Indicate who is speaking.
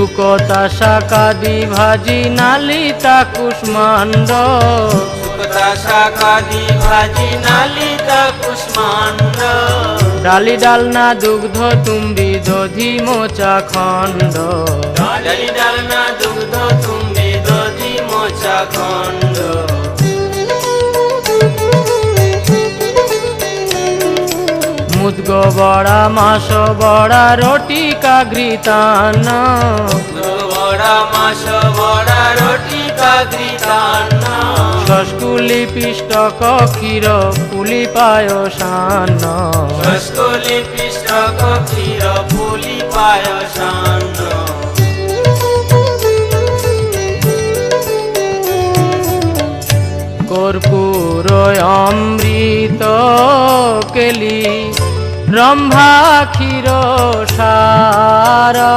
Speaker 1: শুকতা শাকাদি ভাজি নালিতা কুষ্মাণ্ড
Speaker 2: শুকতা শাকাদি ভাজি নালিতা কুষ্মাণ্ড
Speaker 1: ডালি ডালনা দুগ্ধ তুম্বি দধি মোচা খণ্ড
Speaker 2: ডালি ডালনা দুগ্ধ তুম্বি দধি মোচা খণ্ড
Speaker 1: মুদগ বড়া মাস বড়া রটি কাঘৃতান্ন
Speaker 2: বড়া মাস বড়া রটি কাঘৃতান্ন
Speaker 1: শস্কুলি পিষ্টক ক্ষীর পুলি পায়সান্ন
Speaker 2: শস্কুলি পিষ্টক ক্ষীর পুলি পায়সান্ন
Speaker 1: কর্পূর অমৃত কেলি রম্ভা ক্ষীর সারা